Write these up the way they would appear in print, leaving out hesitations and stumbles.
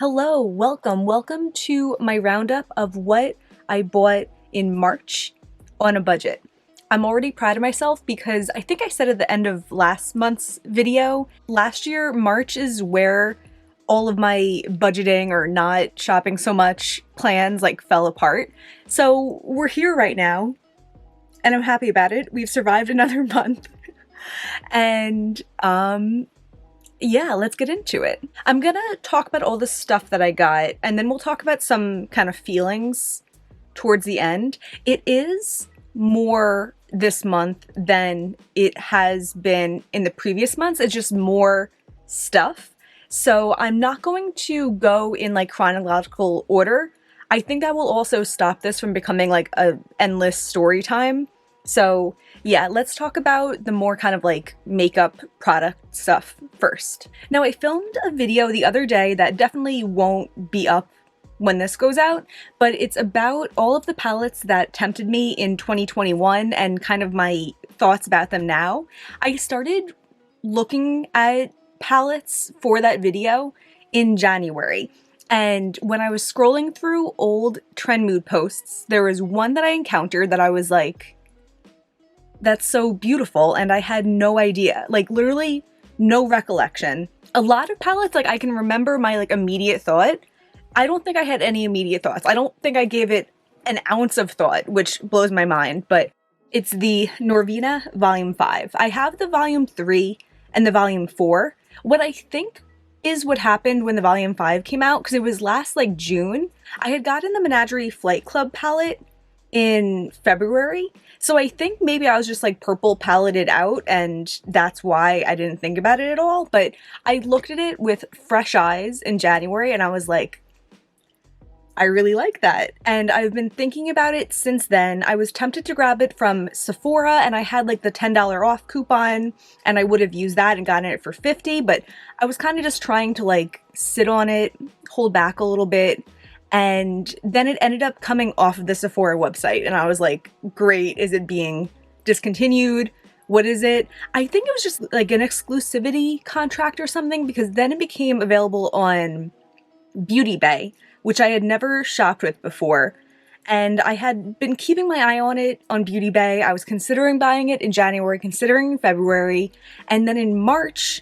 Hello, welcome to my roundup of what I bought in March on a budget. I'm already proud of myself because I think I said at the end of last month's video, last year March is where all of my budgeting or not shopping so much plans like fell apart. So we're here right now and I'm happy about it. We've survived another month. And yeah, let's get into it. I'm gonna talk about all the stuff that I got, and then we'll talk about some kind of feelings towards the end. It is more this month than it has been in the previous months. It's just more stuff. So I'm not going to go in like chronological order. I think that will also stop this from becoming like a endless story time. So yeah, let's talk about the more kind of like makeup product stuff first. Now I filmed a video the other day that definitely won't be up when this goes out, but it's about all of the palettes that tempted me in 2021 and kind of my thoughts about them now. I started looking at palettes for that video in January. And when I was scrolling through old trend mood posts, there was one that I encountered that I was like, that's so beautiful, and I had no idea, like literally no recollection. A lot of palettes, like I can remember my like immediate thought. I don't think I had any immediate thoughts. I don't think I gave it an ounce of thought, which blows my mind, but it's the Norvina Volume 5. I have the Volume 3 and the Volume 4. What I think is what happened when the Volume 5 came out, because it was last like June, I had gotten the Menagerie Flight Club palette in February. So I think maybe I was just like purple paletted out and that's why I didn't think about it at all. But I looked at it with fresh eyes in January and I was like, I really like that. And I've been thinking about it since then. I was tempted to grab it from Sephora and I had like the $10 off coupon and I would have used that and gotten it for $50, but I was kind of just trying to like sit on it, hold back a little bit. And then it ended up coming off of the Sephora website and I was like, great, is it being discontinued? What is it? I think it was just like an exclusivity contract or something, because then it became available on Beauty Bay, which I had never shopped with before. And I had been keeping my eye on it on Beauty Bay. I was considering buying it in January, considering in February. And then in March,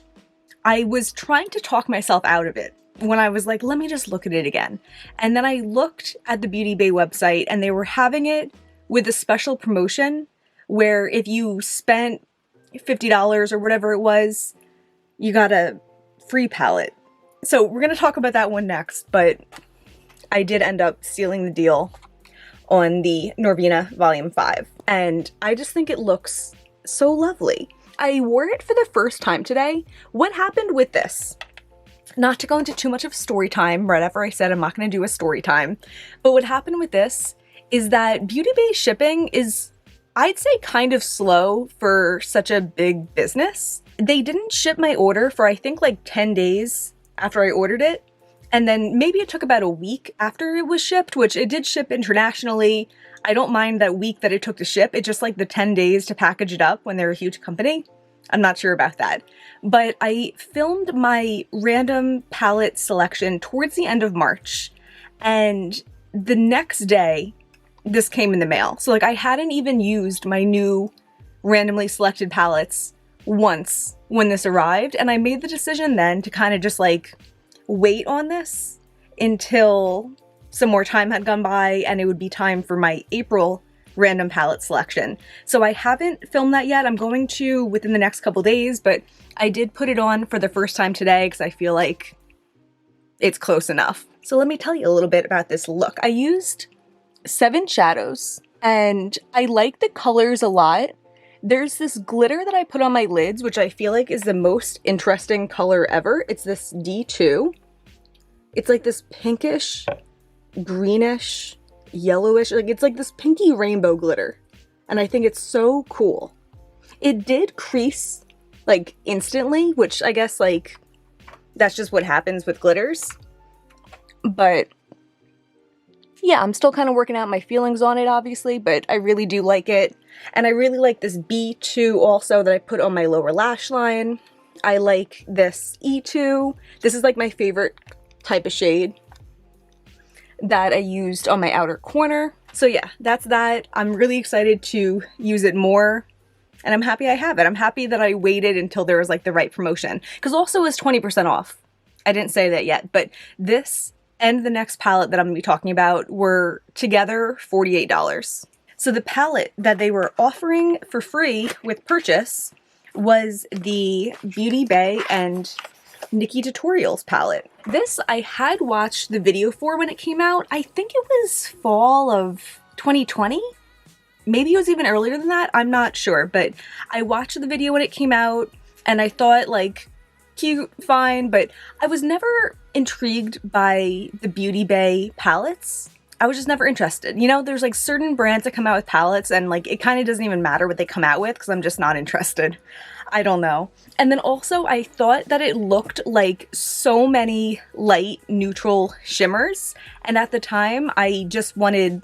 I was trying to talk myself out of it when I was like, let me just look at it again. And then I looked at the Beauty Bay website and they were having it with a special promotion where if you spent $50 or whatever it was, you got a free palette. So we're going to talk about that one next, but I did end up sealing the deal on the Norvina Volume 5. And I just think it looks so lovely. I wore it for the first time today. What happened with this? Not to go into too much of story time, right after I said I'm not going to do a story time, but what happened with this is that Beauty Bay shipping is, I'd say, kind of slow for such a big business. They didn't ship my order for I think like 10 days after I ordered it, and then maybe it took about a week after it was shipped, which it did ship internationally. I don't mind that week that it took to ship. It's just like the 10 days to package it up when they're a huge company. I'm not sure about that. But I filmed my random palette selection towards the end of March, and the next day this came in the mail. So like I hadn't even used my new randomly selected palettes once when this arrived, and I made the decision then to kind of just like wait on this until some more time had gone by and it would be time for my April random palette selection. So I haven't filmed that yet. I'm going to within the next couple days, but I did put it on for the first time today because I feel like it's close enough. So let me tell you a little bit about this look. I used 7 shadows and I like the colors a lot. There's this glitter that I put on my lids, which I feel like is the most interesting color ever. It's this D2. It's like this pinkish, greenish, yellowish, like it's like this pinky rainbow glitter, and I think it's so cool. It did crease like instantly, which I guess like that's just what happens with glitters, but yeah, I'm still kind of working out my feelings on it obviously, but I really do like it. And I really like this B2 also that I put on my lower lash line. I like this E2. This is like my favorite type of shade that I used on my outer corner. So yeah, that's that. I'm really excited to use it more, and I'm happy I have it. I'm happy that I waited until there was like the right promotion, because also it's 20% off. I didn't say that yet, but this and the next palette that I'm gonna be talking about were together $48. So the palette that they were offering for free with purchase was the Beauty Bay and Nikkietutorials palette. This I had watched the video for when it came out. I think it was fall of 2020. Maybe it was even earlier than that. I'm not sure, but I watched the video when it came out and I thought like, cute, fine, but I was never intrigued by the Beauty Bay palettes. I was just never interested. You know, there's like certain brands that come out with palettes and like it kind of doesn't even matter what they come out with because I'm just not interested. I don't know. And then also I thought that it looked like so many light neutral shimmers, and at the time I just wanted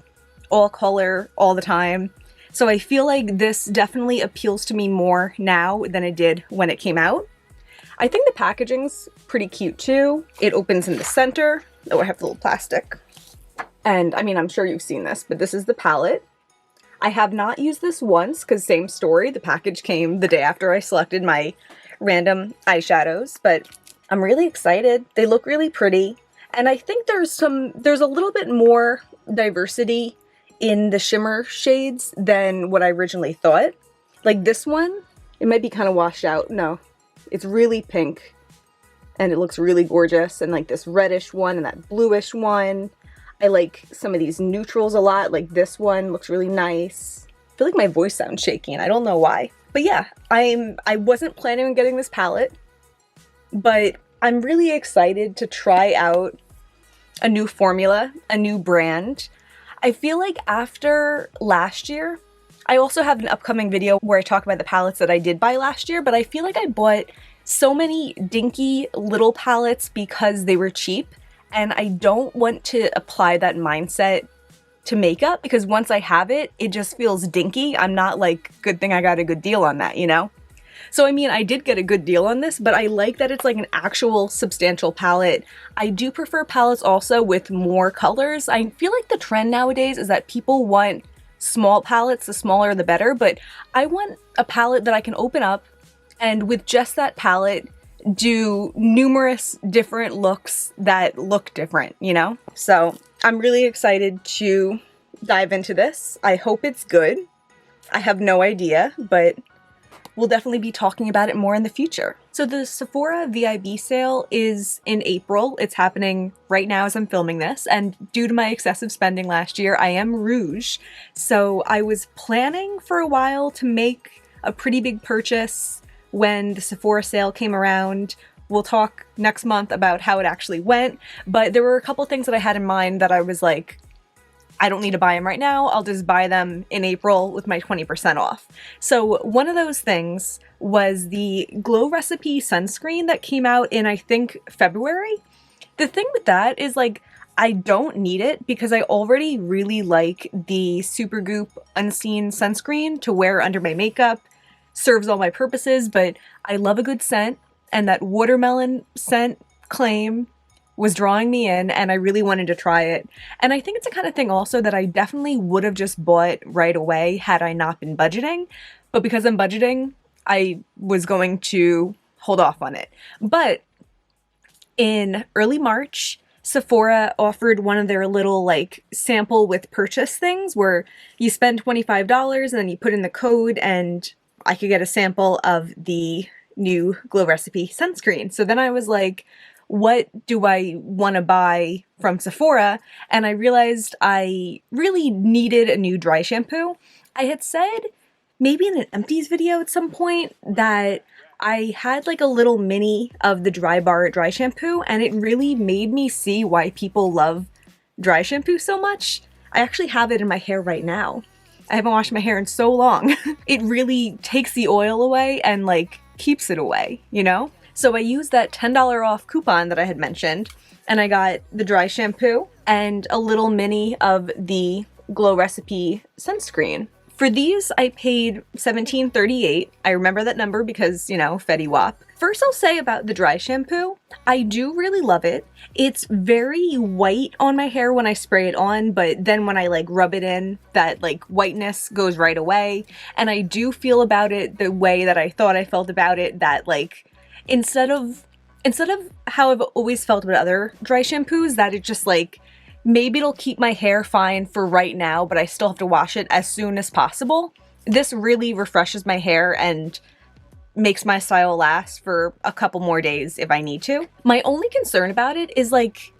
all color all the time. So I feel like this definitely appeals to me more now than it did when it came out. I think the packaging's pretty cute too. It opens in the center. Oh, I have the little plastic. And I mean, I'm sure you've seen this, but this is the palette. I have not used this once because same story. The package came the day after I selected my random eyeshadows, but I'm really excited. They look really pretty. And I think there's a little bit more diversity in the shimmer shades than what I originally thought. Like this one, it might be kind of washed out. No, it's really pink and it looks really gorgeous. And like this reddish one and that bluish one. I like some of these neutrals a lot, like this one looks really nice. I feel like my voice sounds shaky and I don't know why. But yeah, I wasn't planning on getting this palette, but I'm really excited to try out a new formula, a new brand. I feel like after last year, I also have an upcoming video where I talk about the palettes that I did buy last year, but I feel like I bought so many dinky little palettes because they were cheap. And I don't want to apply that mindset to makeup because once I have it, it just feels dinky. I'm not like, good thing I got a good deal on that, you know? So I mean, I did get a good deal on this, but I like that it's like an actual substantial palette. I do prefer palettes also with more colors. I feel like the trend nowadays is that people want small palettes, the smaller the better, but I want a palette that I can open up and with just that palette, do numerous different looks that look different, you know? So I'm really excited to dive into this. I hope it's good. I have no idea, but we'll definitely be talking about it more in the future. So the Sephora VIB sale is in April. It's happening right now as I'm filming this, and due to my excessive spending last year, I am rouge. So I was planning for a while to make a pretty big purchase when the Sephora sale came around. We'll talk next month about how it actually went, but there were a couple things that I had in mind that I was like, I don't need to buy them right now, I'll just buy them in April with my 20% off. So one of those things was the Glow Recipe sunscreen that came out in, I think, February. The thing with that is like, I don't need it because I already really like the Supergoop Unseen sunscreen to wear under my makeup. Serves all my purposes, but I love a good scent, and that watermelon scent claim was drawing me in, and I really wanted to try it. And I think it's the kind of thing also that I definitely would have just bought right away had I not been budgeting, but because I'm budgeting, I was going to hold off on it. But in early March, Sephora offered one of their little like sample with purchase things where you spend $25 and then you put in the code and I could get a sample of the new Glow Recipe sunscreen. So then I was like, what do I want to buy from Sephora? And I realized I really needed a new dry shampoo. I had said maybe in an empties video at some point that I had like a little mini of the Dry Bar dry shampoo, and it really made me see why people love dry shampoo so much. I actually have it in my hair right now. I haven't washed my hair in so long. It really takes the oil away and like keeps it away, you know? So I used that $10 off coupon that I had mentioned, and I got the dry shampoo and a little mini of the Glow Recipe sunscreen For these, I paid $17.38. I remember that number because, you know, Fetty Wap. First, I'll say about the dry shampoo. I do really love it. It's very white on my hair when I spray it on, but then when I like rub it in, that like whiteness goes right away. And I do feel about it the way that I thought I felt about it, that like instead of how I've always felt about other dry shampoos, that it just like, maybe it'll keep my hair fine for right now, but I still have to wash it as soon as possible. This really refreshes my hair and makes my style last for a couple more days if I need to. My only concern about it is like,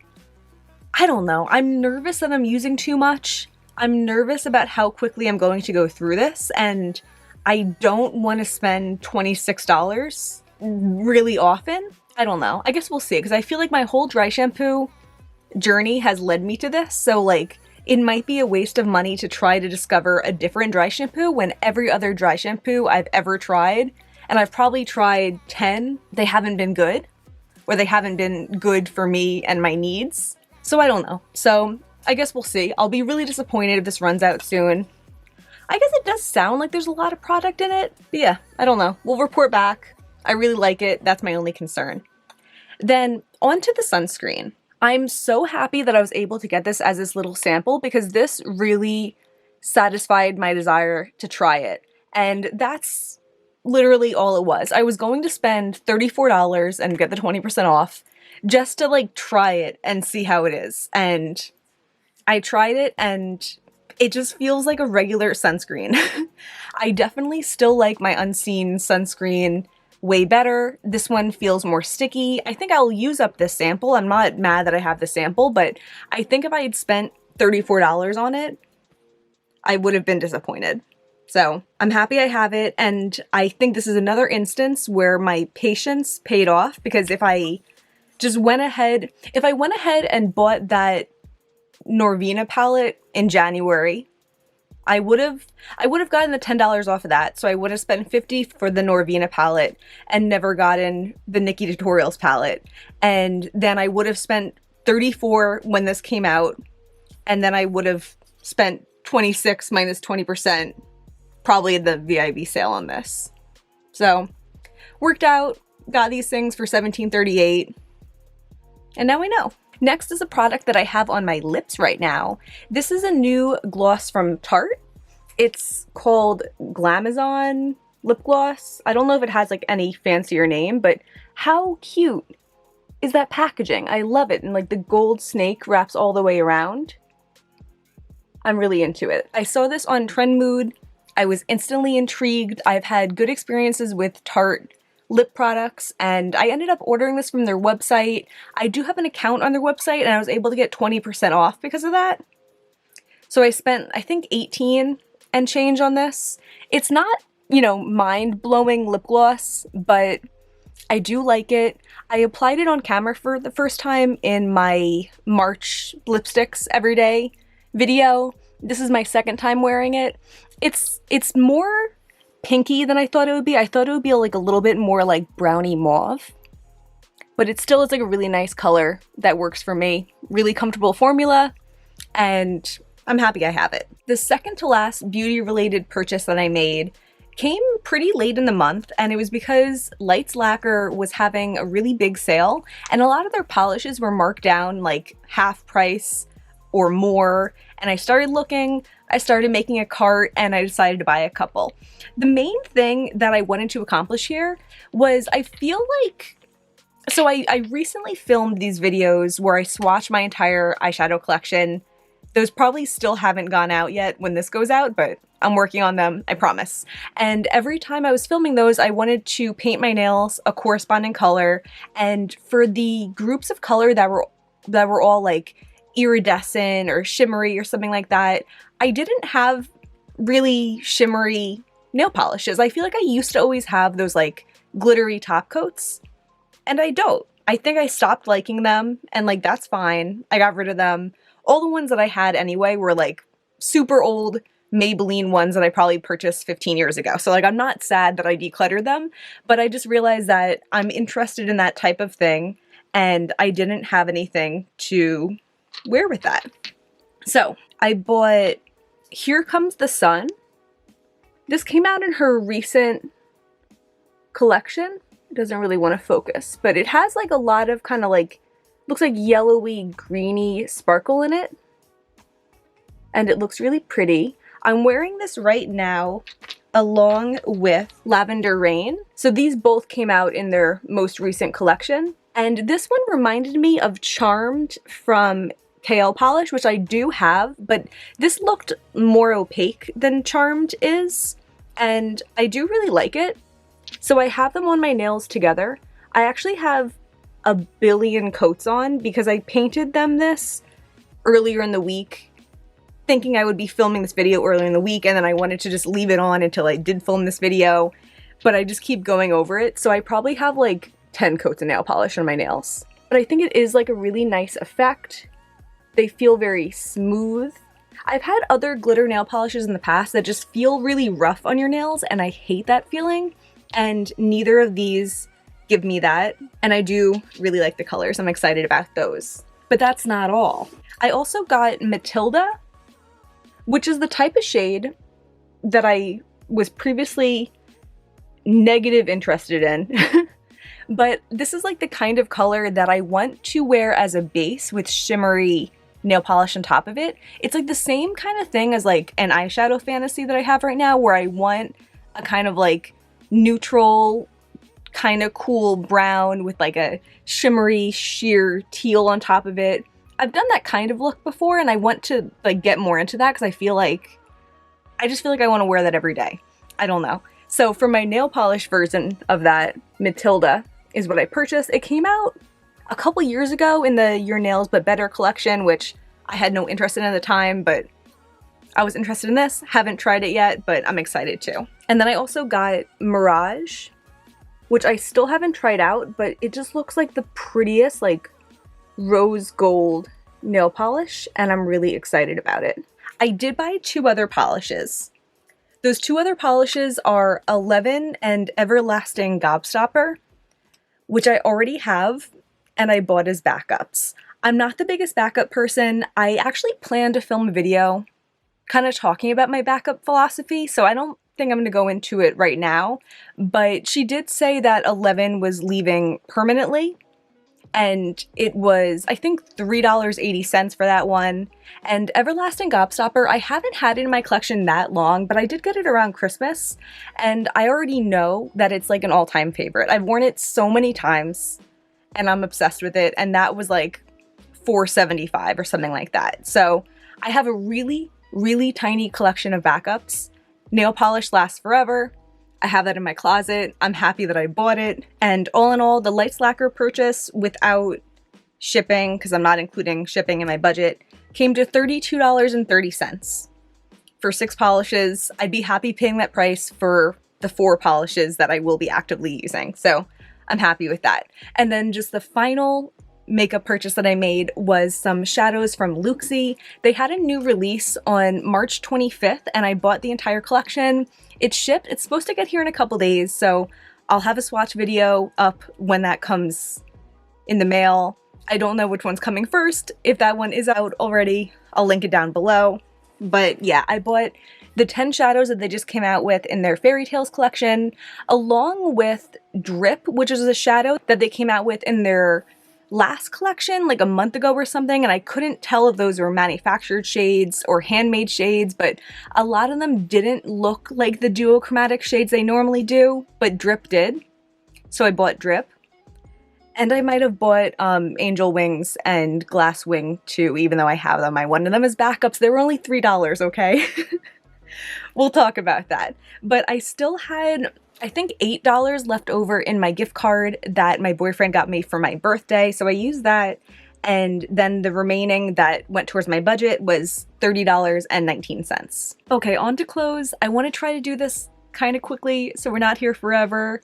I don't know, I'm nervous that I'm using too much. I'm nervous about how quickly I'm going to go through this, and I don't want to spend $26 really often. I don't know. I guess we'll see, because I feel like my whole dry shampoo journey has led me to this, so like it might be a waste of money to try to discover a different dry shampoo when every other dry shampoo I've ever tried, and I've probably tried 10, they haven't been good, or they haven't been good for me and my needs. So I don't know. So I guess we'll see. I'll be really disappointed if this runs out soon. I guess it does sound like there's a lot of product in it, but yeah, I don't know. We'll report back. I really like it. That's my only concern. Then on to the sunscreen. I'm so happy that I was able to get this as this little sample, because this really satisfied my desire to try it. And that's literally all it was. I was going to spend $34 and get the 20% off just to like try it and see how it is. And I tried it and it just feels like a regular sunscreen. I definitely still like my Unseen sunscreen way better. This one feels more sticky. I think I'll use up this sample. I'm not mad that I have the sample, but I think if I had spent $34 on it, I would have been disappointed. So I'm happy I have it, and I think this is another instance where my patience paid off, because if I went ahead and bought that Norvina palette in January, I would have gotten the $10 off of that, so I would have spent $50 for the Norvina palette and never gotten the Nikkietutorials palette. And then I would have spent $34 when this came out, and then I would have spent $26 minus 20%, probably at the VIB sale on this. So, worked out, got these things for $17.38, and now I know. Next is a product that I have on my lips right now. This is a new gloss from Tarte. It's called Glamazon lip gloss. I don't know if it has like any fancier name, but how cute is that packaging? I love it. And like the gold snake wraps all the way around. I'm really into it. I saw this on Trend Mood. I was instantly intrigued. I've had good experiences with Tarte lip products, and I ended up ordering this from their website. I do have an account on their website, and I was able to get 20% off because of that. So I spent, I think, $18 and change on this. It's not, you know, mind-blowing lip gloss, but I do like it. I applied it on camera for the first time in my March lipsticks everyday video. This is my second time wearing it. It's more pinky than I thought it would be. I thought it would be like a little bit more like brownie mauve, but it still is like a really nice color that works for me. Really comfortable formula, and I'm happy I have it. The second to last beauty related purchase that I made came pretty late in the month, and it was because Lights Lacquer was having a really big sale, and a lot of their polishes were marked down like half price or more, and I started looking, I started making a cart, and I decided to buy a couple. The main thing that I wanted to accomplish here was, I feel like, so I recently filmed these videos where I swatched my entire eyeshadow collection. Those probably still haven't gone out yet when this goes out, but I'm working on them, I promise. And every time I was filming those, I wanted to paint my nails a corresponding color, and for the groups of color that were all like iridescent or shimmery or something like that, I didn't have really shimmery nail polishes. I feel like I used to always have those like glittery top coats, and I don't. I think I stopped liking them, and like that's fine. I got rid of them. All the ones that I had anyway were like super old Maybelline ones that I probably purchased 15 years ago. So like I'm not sad that I decluttered them, but I just realized that I'm interested in that type of thing, and I didn't have anything to wear with that. So I bought Here Comes the Sun This came out in her recent collection. It doesn't really want to focus, but it has like a lot of kind of like, looks like yellowy, greeny sparkle in it. And it looks really pretty. I'm wearing this right now along with Lavender Rain. So these both came out in their most recent collection. And this one reminded me of Charmed from KL Polish, which I do have, but this looked more opaque than Charmed is, and I do really like it. So I have them on my nails together. I actually have a billion coats on because I painted them this earlier in the week, thinking I would be filming this video earlier in the week, and then I wanted to just leave it on until I did film this video, but I just keep going over it. So I probably have like 10 coats of nail polish on my nails. But I think it is like a really nice effect. They feel very smooth. I've had other glitter nail polishes in the past that just feel really rough on your nails, and I hate that feeling. And neither of these give me that. And I do really like the colors. I'm excited about those. But that's not all. I also got Matilda, which is the type of shade that I was previously negative interested in. But this is like the kind of color that I want to wear as a base with shimmery nail polish on top of it. It's like the same kind of thing as like an eyeshadow fantasy that I have right now, where I want a kind of like neutral, kind of cool brown with like a shimmery sheer teal on top of it. I've done that kind of look before, and I want to like get more into that because I just feel like I want to wear that every day. I don't know. So for my nail polish version of that, Matilda is what I purchased. It came out a couple years ago in the Your Nails But Better collection, which I had no interest in at the time, but I was interested in this. Haven't tried it yet, but I'm excited to. And then I also got Mirage, which I still haven't tried out, but it just looks like the prettiest like rose gold nail polish, and I'm really excited about it. I did buy 2 other polishes. Those 2 other polishes are 11 and Everlasting Gobstopper, which I already have and I bought as backups. I'm not the biggest backup person. I actually plan to film a video kind of talking about my backup philosophy, so I don't think I'm going to go into it right now, but she did say that 11 was leaving permanently, and it was, I think, $3.80 for that one. And Everlasting Gobstopper, I haven't had it in my collection that long, but I did get it around Christmas, and I already know that it's like an all-time favorite. I've worn it so many times, and I'm obsessed with it, and that was like $4.75 or something like that. So I have a really, really tiny collection of backups. Nail polish lasts forever. I have that in my closet. I'm happy that I bought it. And all in all, the lights lacquer purchase without shipping, because I'm not including shipping in my budget, came to $32.30 for 6 polishes. I'd be happy paying that price for the 4 polishes that I will be actively using. So I'm happy with that. And then just the final makeup purchase that I made was some shadows from Luxie. They had a new release on March 25th, and I bought the entire collection. It's shipped. It's supposed to get here in a couple days, so I'll have a swatch video up when that comes in the mail. I don't know which one's coming first. If that one is out already, I'll link it down below. But yeah, I bought the 10 shadows that they just came out with in their Fairy Tales collection, along with Drip, which is a shadow that they came out with in their last collection like a month ago or something, and I couldn't tell if those were manufactured shades or handmade shades, but a lot of them didn't look like the duochromatic shades they normally do, but Drip did. So I bought Drip. And I might have bought Angel Wings and Glass Wing too, even though I have them. I wanted them as backups. They were only $3, okay? We'll talk about that. But I still had, I think, $8 left over in my gift card that my boyfriend got me for my birthday. So I used that, and then the remaining that went towards my budget was $30.19. Okay, on to clothes. I want to try to do this kind of quickly so we're not here forever.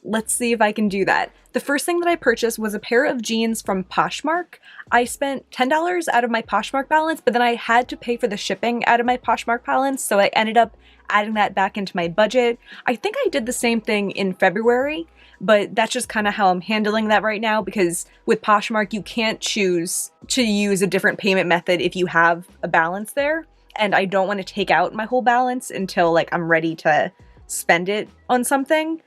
Let's see if I can do that. The first thing that I purchased was a pair of jeans from Poshmark. I spent $10 out of my Poshmark balance, but then I had to pay for the shipping out of my Poshmark balance, so I ended up adding that back into my budget. I think I did the same thing in February, but that's just kind of how I'm handling that right now, because with Poshmark, you can't choose to use a different payment method if you have a balance there. and I don't want to take out my whole balance until like I'm ready to spend it on something.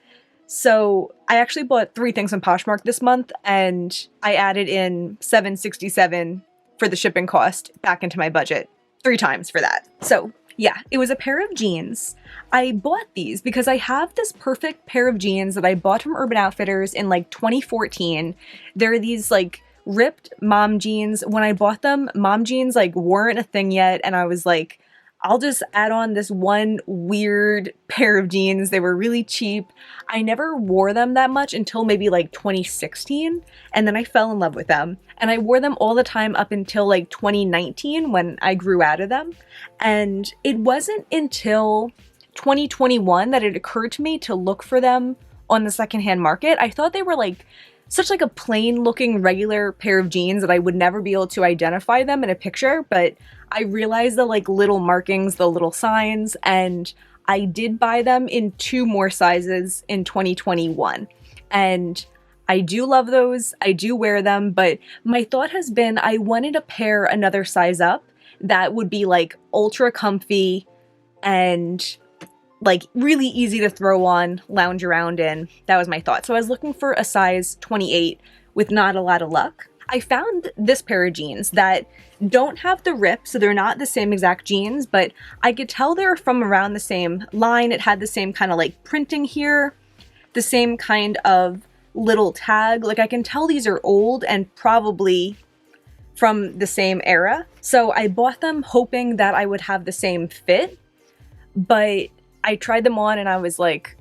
So I actually bought 3 things from Poshmark this month, and I added in $7.67 for the shipping cost back into my budget 3 times for that. So yeah, it was a pair of jeans. I bought these because I have this perfect pair of jeans that I bought from Urban Outfitters in like 2014. They're these like ripped mom jeans. When I bought them, mom jeans like weren't a thing yet, and I was like, I'll just add on this one weird pair of jeans. They were really cheap. I never wore them that much until maybe like 2016, and then I fell in love with them. And I wore them all the time up until like 2019 when I grew out of them. And it wasn't until 2021 that it occurred to me to look for them on the secondhand market. I thought they were like such like a plain looking regular pair of jeans that I would never be able to identify them in a picture, but I realized the like little markings, the little signs, and I did buy them in 2 more sizes in 2021. And I do love those, I do wear them, but my thought has been I wanted to pair another size up that would be like ultra comfy and like really easy to throw on, lounge around in. That was my thought. So I was looking for a size 28 with not a lot of luck. I found this pair of jeans that don't have the rip, so they're not the same exact jeans, but I could tell they're from around the same line. It had the same kind of like printing here, the same kind of little tag. Like I can tell these are old and probably from the same era. So I bought them hoping that I would have the same fit, but I tried them on and I was like,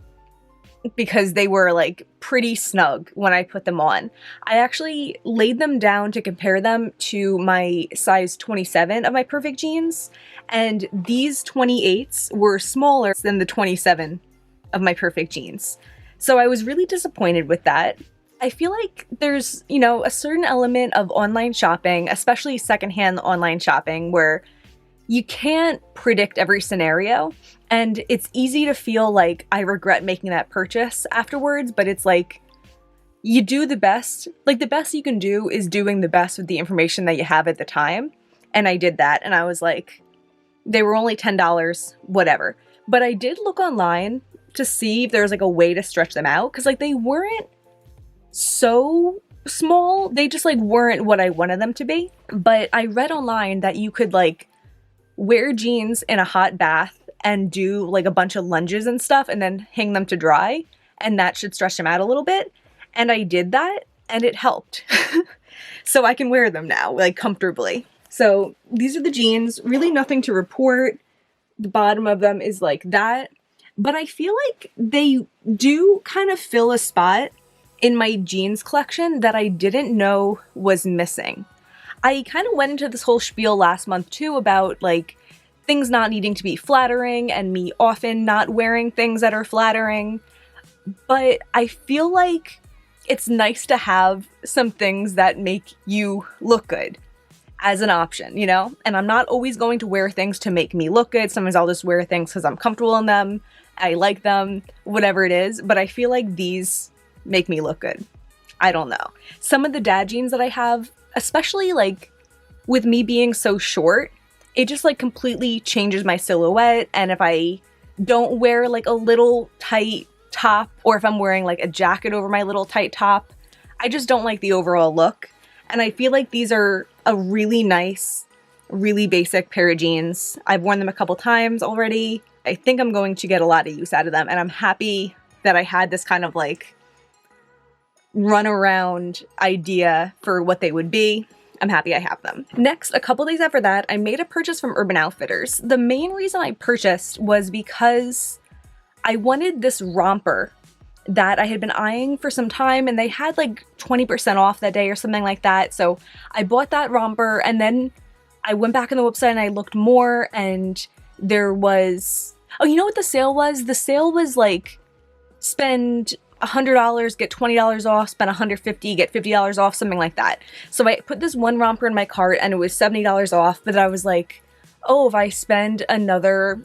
because they were like pretty snug when I put them on. I actually laid them down to compare them to my size 27 of my perfect jeans, and these 28s were smaller than the 27 of my perfect jeans. So I was really disappointed with that. I feel like there's, you know, a certain element of online shopping, especially secondhand online shopping, where you can't predict every scenario, and it's easy to feel like I regret making that purchase afterwards, but it's like, you do the best. Like the best you can do is doing the best with the information that you have at the time, and I did that, and I was like, they were only $10, whatever. But I did look online to see if there was like a way to stretch them out, because like they weren't so small, they just like weren't what I wanted them to be. But I read online that you could like wear jeans in a hot bath and do like a bunch of lunges and stuff and then hang them to dry, and that should stretch them out a little bit. And I did that and it helped. So I can wear them now like comfortably. So these are the jeans, really nothing to report. The bottom of them is like that, but I feel like they do kind of fill a spot in my jeans collection that I didn't know was missing. I kind of went into this whole spiel last month too about like things not needing to be flattering and me often not wearing things that are flattering, but I feel like it's nice to have some things that make you look good as an option, you know? And I'm not always going to wear things to make me look good. Sometimes I'll just wear things because I'm comfortable in them, I like them, whatever it is, but I feel like these make me look good. I don't know. Some of the dad jeans that I have, especially like with me being so short, it just like completely changes my silhouette. And if I don't wear like a little tight top, or if I'm wearing like a jacket over my little tight top, I just don't like the overall look. And I feel like these are a really nice, really basic pair of jeans. I've worn them a couple times already. I think I'm going to get a lot of use out of them, and I'm happy that I had this kind of like run around idea for what they would be. I'm happy I have them. Next, a couple days after that, I made a purchase from Urban Outfitters. The main reason I purchased was because I wanted this romper that I had been eyeing for some time, and they had like 20% off that day or something like that. So I bought that romper, and then I went back on the website and I looked more, and there was, oh, you know what the sale was? The sale was like spend $100, get $20 off, spend $150, get $50 off, something like that. So I put this one romper in my cart and it was $70 off, but I was like, oh, if I spend another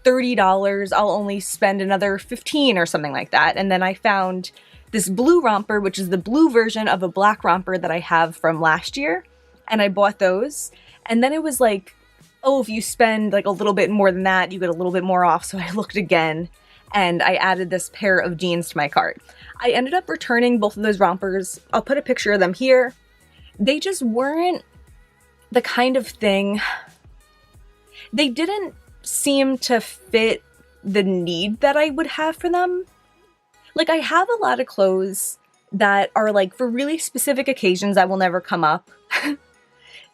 $30, I'll only spend another $15 or something like that. And then I found this blue romper, which is the blue version of a black romper that I have from last year, and I bought those. And then it was like oh, if you spend like a little bit more than that, you get a little bit more off. So I looked again and I added this pair of jeans to my cart. I ended up returning both of those rompers. I'll put a picture of them here. They just weren't the kind of thing, they didn't seem to fit the need that I would have for them. Like, I have a lot of clothes that are like for really specific occasions that will never come up.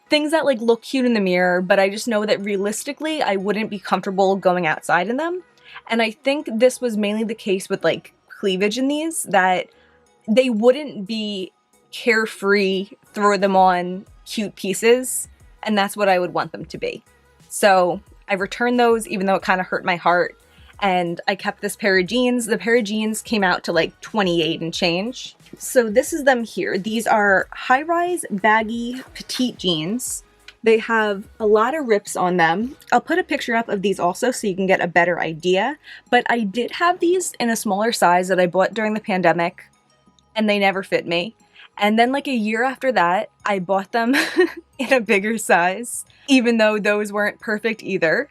Things that like look cute in the mirror, but I just know that realistically I wouldn't be comfortable going outside in them. And I think this was mainly the case with like cleavage in these, that they wouldn't be carefree, throw them on cute pieces, and that's what I would want them to be. So I returned those, even though it kind of hurt my heart, and I kept this pair of jeans. The pair of jeans came out to like $28 and change. So this is them here. These are high-rise, baggy, petite jeans. They have a lot of rips on them. I'll put a picture up of these also so you can get a better idea. But I did have these in a smaller size that I bought during the pandemic, and they never fit me. And then like a year after that, I bought them in a bigger size, even though those weren't perfect either.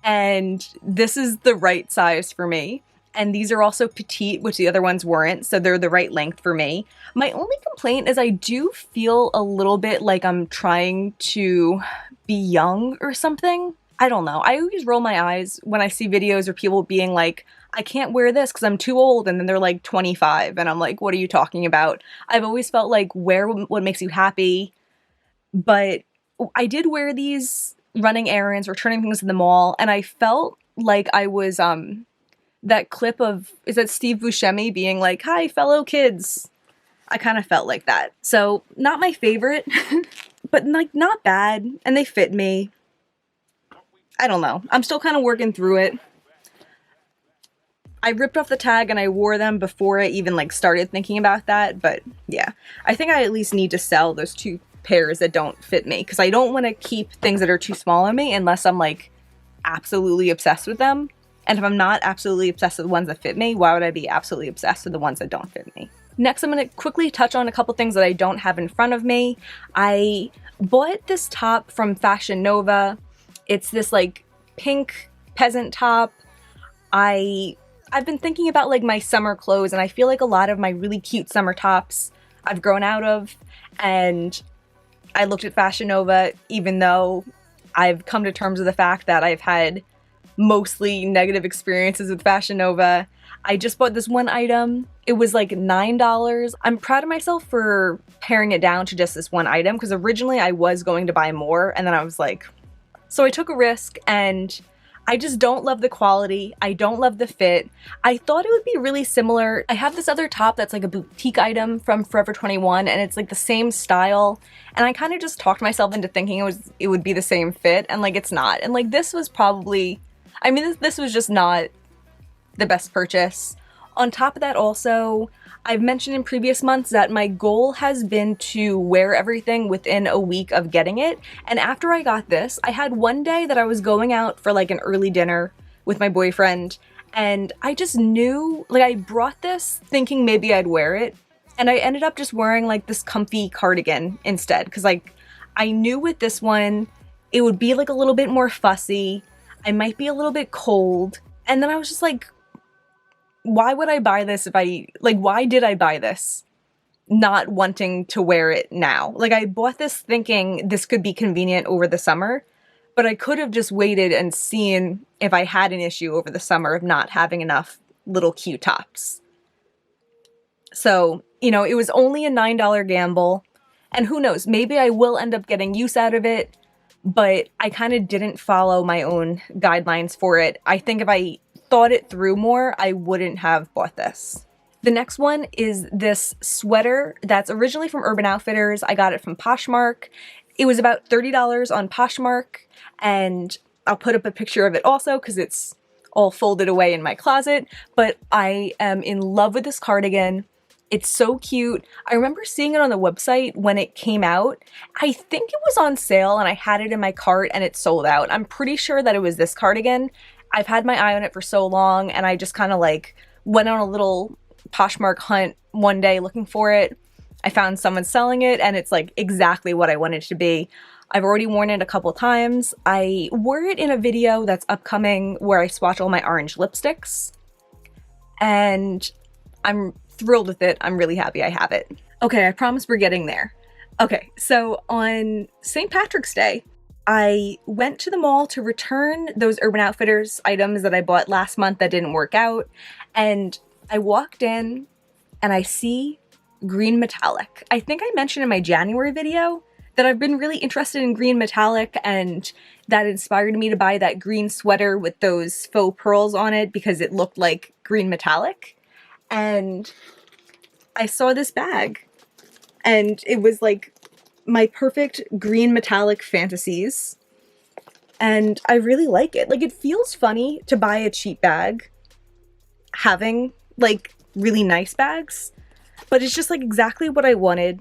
And this is the right size for me. And these are also petite, which the other ones weren't, so they're the right length for me. My only complaint is I do feel a little bit like I'm trying to be young or something. I don't know. I always roll my eyes when I see videos of people being like, I can't wear this because I'm too old, and then they're like 25, and I'm like, what are you talking about? I've always felt like wear what makes you happy, but I did wear these running errands, returning things to the mall, and I felt like I was, that clip of, is that Steve Buscemi being like, hi, fellow kids? I kind of felt like that. So, not my favorite, but like not bad, and they fit me. I don't know. I'm still kind of working through it. I ripped off the tag and I wore them before I even like started thinking about that, but yeah. I think I at least need to sell those two pairs that don't fit me, because I don't want to keep things that are too small on me unless I'm like absolutely obsessed with them. And if I'm not absolutely obsessed with the ones that fit me, why would I be absolutely obsessed with the ones that don't fit me? Next, I'm going to quickly touch on a couple things that I don't have in front of me. I bought this top from Fashion Nova. It's this like pink peasant top. I've been thinking about like my summer clothes, and I feel like a lot of my really cute summer tops I've grown out of, and I looked at Fashion Nova, even though I've come to terms with the fact that I've had mostly negative experiences with Fashion Nova. I just bought this one item. It was like $9. I'm proud of myself for paring it down to just this one item, because originally I was going to buy more, and then I was like, so I took a risk, and I just don't love the quality. I don't love the fit. I thought it would be really similar. I have this other top that's like a boutique item from Forever 21, and it's like the same style. And I kind of just talked myself into thinking it would be the same fit, and like it's not. And like this was probably, I mean, this was just not the best purchase. On top of that also, I've mentioned in previous months that my goal has been to wear everything within a week of getting it. And after I got this, I had one day that I was going out for like an early dinner with my boyfriend, and I just knew, like I brought this thinking maybe I'd wear it, and I ended up just wearing like this comfy cardigan instead, because like I knew with this one, it would be like a little bit more fussy. I might be a little bit cold. And then I was just like, why would I buy this why did I buy this not wanting to wear it now? Like I bought this thinking this could be convenient over the summer, but I could have just waited and seen if I had an issue over the summer of not having enough little cute tops. So, you know, it was only a $9 gamble, and who knows, maybe I will end up getting use out of it, but I kind of didn't follow my own guidelines for it. I think if I thought it through more, I wouldn't have bought this. The next one is this sweater that's originally from Urban Outfitters. I got it from Poshmark. It was about $30 on Poshmark, and I'll put up a picture of it also because it's all folded away in my closet, but I am in love with this cardigan. It's so cute. I remember seeing it on the website when it came out. I think it was on sale and I had it in my cart and it sold out. I'm pretty sure that it was this cardigan. I've had my eye on it for so long, and I just kind of like went on a little Poshmark hunt one day looking for it. I found someone selling it, and it's like exactly what I wanted it to be. I've already worn it a couple times. I wore it in a video that's upcoming where I swatch all my orange lipsticks, and I'm thrilled with it. I'm really happy I have it. Okay, I promise we're getting there. Okay, so on St. Patrick's Day, I went to the mall to return those Urban Outfitters items that I bought last month that didn't work out, and I walked in and I see green metallic. I think I mentioned in my January video that I've been really interested in green metallic, and that inspired me to buy that green sweater with those faux pearls on it because it looked like green metallic. And I saw this bag and it was like my perfect green metallic fantasies, and I really like it. Like, it feels funny to buy a cheap bag having like really nice bags, but it's just like exactly what I wanted.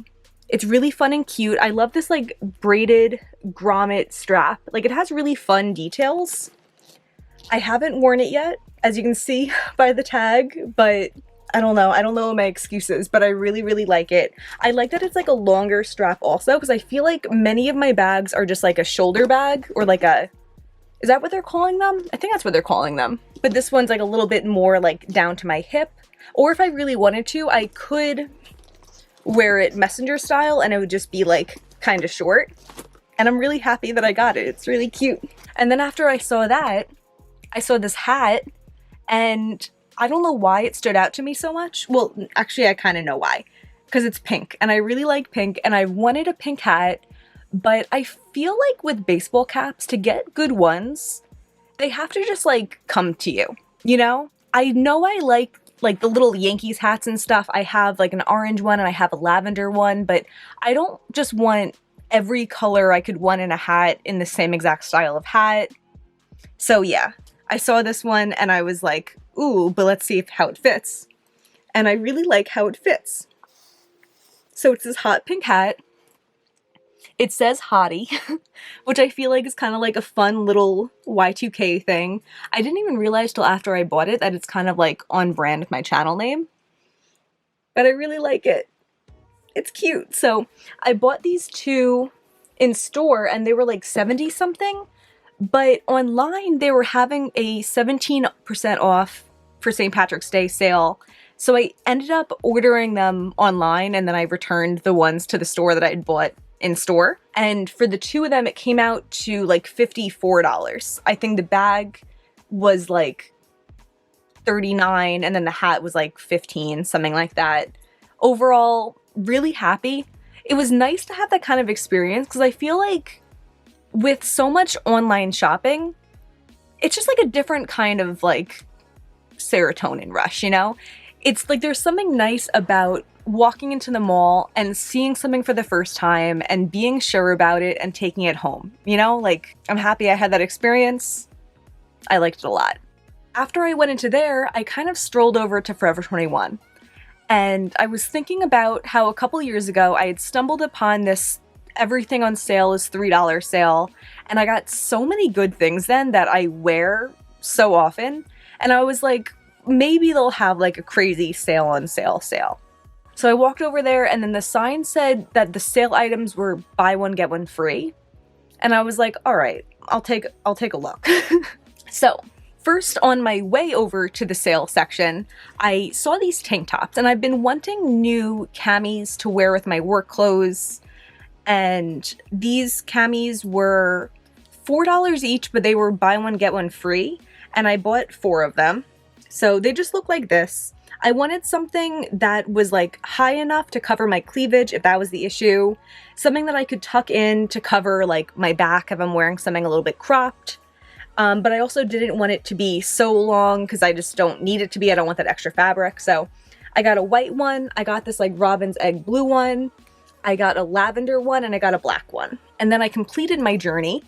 It's really fun and cute. I love this like braided grommet strap. Like, it has really fun details. I haven't worn it yet, as you can see by the tag, but I don't know my excuses, but I really, really like it. I like that it's like a longer strap also, because I feel like many of my bags are just like a shoulder bag, or like a, is that what they're calling them? I think that's what they're calling them. But this one's like a little bit more like down to my hip. Or if I really wanted to, I could wear it messenger style and it would just be like kind of short. And I'm really happy that I got it. It's really cute. And then after I saw that, I saw this hat, and I don't know why it stood out to me so much. Well, actually, I kind of know why. Because it's pink, and I really like pink, and I wanted a pink hat, but I feel like with baseball caps, to get good ones, they have to just like come to you, you know? I know I like the little Yankees hats and stuff. I have like an orange one and I have a lavender one, but I don't just want every color I could want in a hat in the same exact style of hat. So yeah, I saw this one and I was like, ooh, but let's see how it fits. And I really like how it fits. So it's this hot pink hat. It says hottie, which I feel like is kind of like a fun little Y2K thing. I didn't even realize till after I bought it that it's kind of like on brand with my channel name. But I really like it. It's cute. So I bought these two in store and they were like 70 something. But online they were having a 17% off for St. Patrick's Day sale. So I ended up ordering them online, and then I returned the ones to the store that I had bought in store. And for the two of them, it came out to like $54. I think the bag was like $39 and then the hat was like $15, something like that. Overall, really happy. It was nice to have that kind of experience because I feel like with so much online shopping, it's just like a different kind of like serotonin rush, you know? It's like there's something nice about walking into the mall and seeing something for the first time and being sure about it and taking it home, you know? Like, I'm happy I had that experience. I liked it a lot. After I went into there, I kind of strolled over to Forever 21. And I was thinking about how a couple years ago I had stumbled upon this everything on sale is $3 sale, and I got so many good things then that I wear so often, and I was like, maybe they'll have like a crazy sale on sale sale. So I walked over there, and then the sign said that the sale items were buy one get one free, and I was like, all right, I'll take a look. So first, on my way over to the sale section, I saw these tank tops, and I've been wanting new camis to wear with my work clothes, and these camis were $4 each, but they were buy one get one free, and I bought 4 of them. So they just look like this. I wanted something that was like high enough to cover my cleavage if that was the issue, something that I could tuck in to cover like my back if I'm wearing something a little bit cropped. But I also didn't want it to be so long because I just don't need it to be. I don't want that extra fabric. So I got a white one. I got this like robin's egg blue one. I got a lavender one, and I got a black one. And then I completed my journey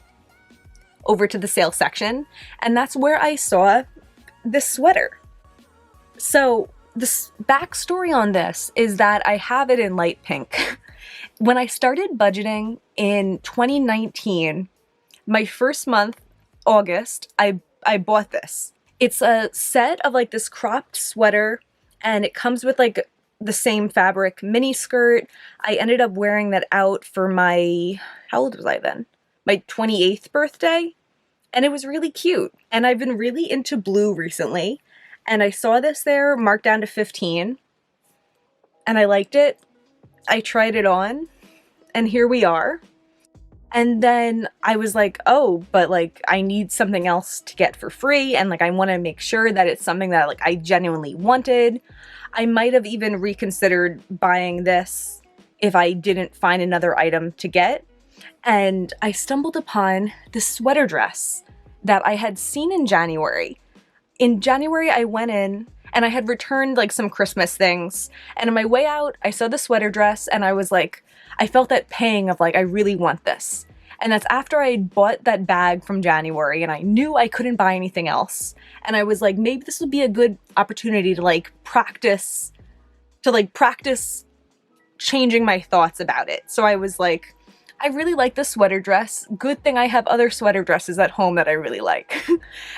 over to the sale section, and that's where I saw this sweater. So the backstory on this is that I have it in light pink. When I started budgeting in 2019, my first month, August, I bought this. It's a set of like this cropped sweater, and it comes with like the same fabric mini skirt. I ended up wearing that out for my, how old was I then? My 28th birthday. And it was really cute. And I've been really into blue recently. And I saw this there marked down to 15. And I liked it. I tried it on. And here we are. And then I was like, oh, but like I need something else to get for free. And like I want to make sure that it's something that like I genuinely wanted. I might have even reconsidered buying this if I didn't find another item to get. And I stumbled upon this sweater dress that I had seen in January. In January, I went in and I had returned like some Christmas things. And on my way out, I saw the sweater dress and I was like, I felt that pang of like, I really want this. And that's after I bought that bag from January and I knew I couldn't buy anything else. And I was like, maybe this would be a good opportunity to practice changing my thoughts about it. So I was like, I really like this sweater dress. Good thing I have other sweater dresses at home that I really like.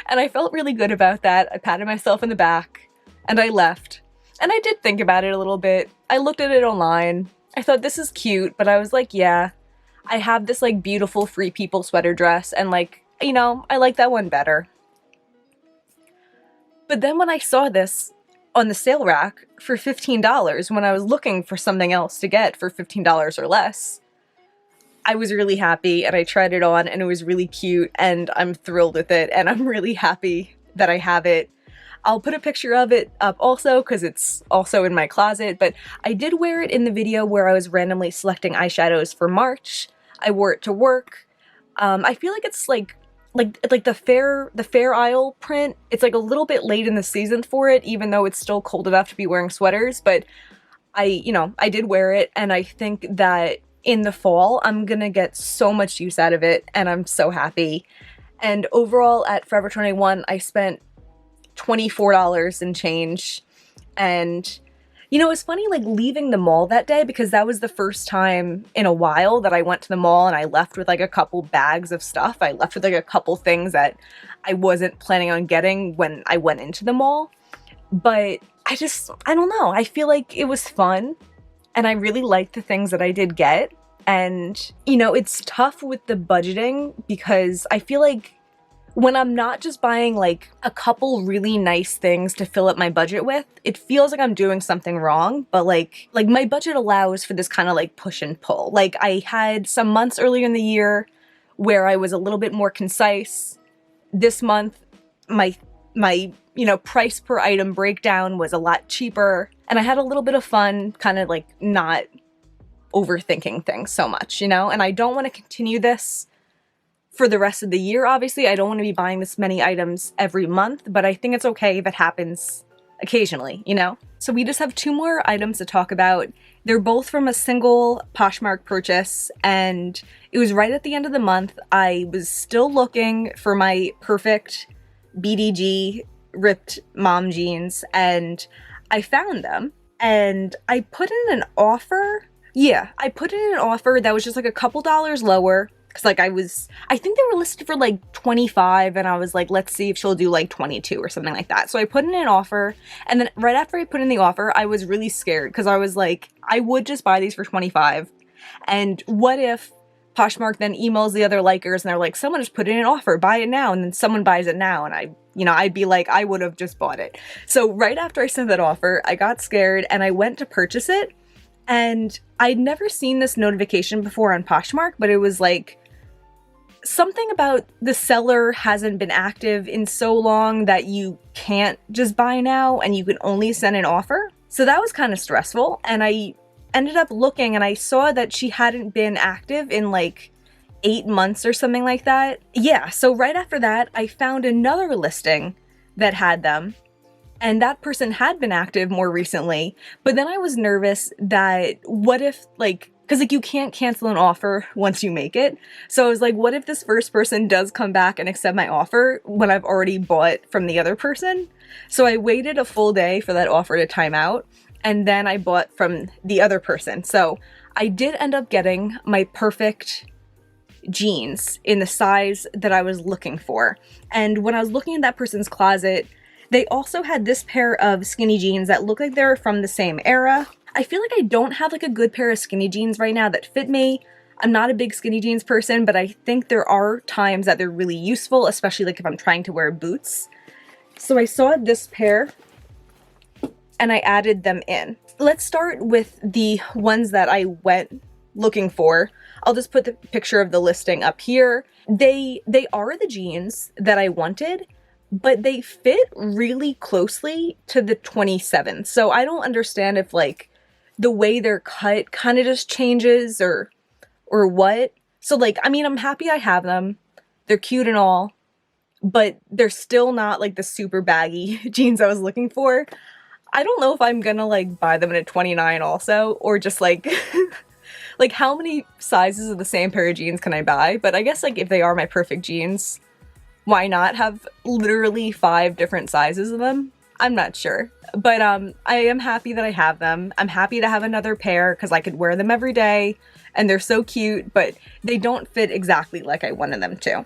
And I felt really good about that. I patted myself in the back and I left. And I did think about it a little bit. I looked at it online. I thought this is cute, but I was like, yeah, I have this like beautiful Free People sweater dress and like, you know, I like that one better. But then when I saw this on the sale rack for $15 when I was looking for something else to get for $15 or less, I was really happy and I tried it on and it was really cute and I'm thrilled with it and I'm really happy that I have it. I'll put a picture of it up also because it's also in my closet, but I did wear it in the video where I was randomly selecting eyeshadows for March. I wore it to work. I feel like it's like the Fair Isle print. It's like a little bit late in the season for it, even though it's still cold enough to be wearing sweaters, but I did wear it and I think that in the fall, I'm gonna get so much use out of it and I'm so happy. And overall at Forever 21, I spent $24 and change. And you know, it's funny like leaving the mall that day because that was the first time in a while that I went to the mall and I left with like a couple bags of stuff. I left with like a couple things that I wasn't planning on getting when I went into the mall. But I don't know. I feel like it was fun and I really liked the things that I did get. And, you know, it's tough with the budgeting because I feel like when I'm not just buying like a couple really nice things to fill up my budget with, it feels like I'm doing something wrong, but like my budget allows for this kind of like push and pull. Like I had some months earlier in the year where I was a little bit more concise. This month, my you know, price per item breakdown was a lot cheaper and I had a little bit of fun kind of like not overthinking things so much, you know, and I don't want to continue this for the rest of the year. Obviously, I don't want to be buying this many items every month, but I think it's okay if it happens occasionally, you know? So we just have two more items to talk about. They're both from a single Poshmark purchase, and it was right at the end of the month. I was still looking for my perfect BDG ripped mom jeans, and I found them, and I put in an offer. Yeah, I put in an offer that was just like a couple dollars lower. Cause like I think they were listed for like 25 and I was like, let's see if she'll do like 22 or something like that. So I put in an offer and then right after I put in the offer, I was really scared because I was like, I would just buy these for 25. And what if Poshmark then emails the other likers and they're like, someone just put in an offer, buy it now. And then someone buys it now. And I'd be like, I would have just bought it. So right after I sent that offer, I got scared and I went to purchase it. And I'd never seen this notification before on Poshmark, but it was like something about the seller hasn't been active in so long that you can't just buy now and you can only send an offer. So that was kind of stressful. And I ended up looking and I saw that she hadn't been active in like 8 months or something like that. Yeah, so right after that, I found another listing that had them. And that person had been active more recently, but then I was nervous that what if because you can't cancel an offer once you make it. So I was like, what if this first person does come back and accept my offer when I've already bought from the other person? So I waited a full day for that offer to time out and then I bought from the other person. So I did end up getting my perfect jeans in the size that I was looking for. And when I was looking in that person's closet, They also had this pair of skinny jeans that look like they're from the same era. I feel like I don't have like a good pair of skinny jeans right now that fit me. I'm not a big skinny jeans person, but I think there are times that they're really useful, especially like if I'm trying to wear boots. So I saw this pair and I added them in. Let's start with the ones that I went looking for. I'll just put the picture of the listing up here. They are the jeans that I wanted, but they fit really closely to the 27. So I don't understand if like the way they're cut kind of just changes or what. So like, I mean, I'm happy I have them. They're cute and all, but they're still not like the super baggy jeans I was looking for. I don't know if I'm gonna like buy them in a 29 also, or just like, like how many sizes of the same pair of jeans can I buy? But I guess like if they are my perfect jeans, why not have literally 5 different sizes of them? I'm not sure. But I am happy that I have them. I'm happy to have another pair because I could wear them every day and they're so cute, but they don't fit exactly like I wanted them to.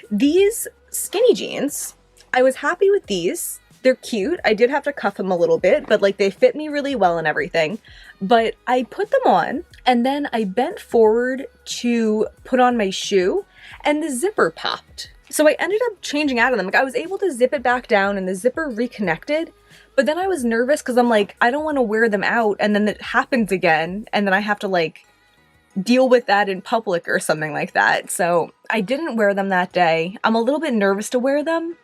These skinny jeans, I was happy with these. They're cute. I did have to cuff them a little bit, but like they fit me really well and everything. But I put them on and then I bent forward to put on my shoe and the zipper popped. So I ended up changing out of them. Like I was able to zip it back down and the zipper reconnected, but then I was nervous because I'm like, I don't want to wear them out and then it happens again and then I have to like deal with that in public or something like that. So I didn't wear them that day. I'm a little bit nervous to wear them.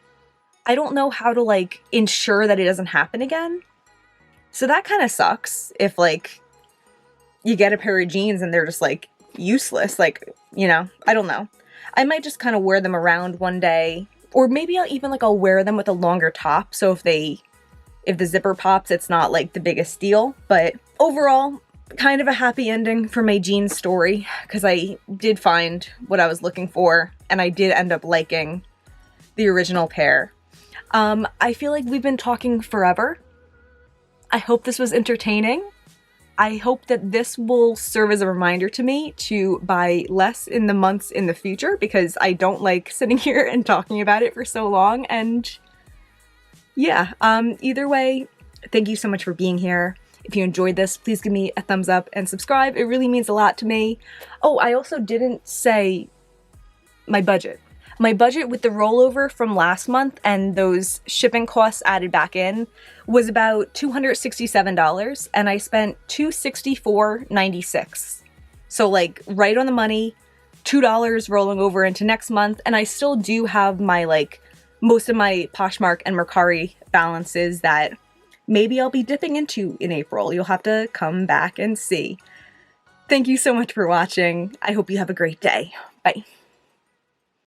I don't know how to like ensure that it doesn't happen again. So that kind of sucks if like you get a pair of jeans and they're just like useless. Like, you know, I don't know. I might just kind of wear them around one day, or maybe I'll wear them with a longer top. So if the zipper pops, it's not like the biggest deal. But overall, kind of a happy ending for my jeans story because I did find what I was looking for and I did end up liking the original pair. I feel like we've been talking forever. I hope this was entertaining. I hope that this will serve as a reminder to me to buy less in the months in the future because I don't like sitting here and talking about it for so long. And yeah, either way, thank you so much for being here. If you enjoyed this, please give me a thumbs up and subscribe. It really means a lot to me. Oh, I also didn't say my budget. My budget with the rollover from last month and those shipping costs added back in was about $267 and I spent $264.96. So like right on the money, $2 rolling over into next month, and I still do have my like most of my Poshmark and Mercari balances that maybe I'll be dipping into in April. You'll have to come back and see. Thank you so much for watching. I hope you have a great day. Bye.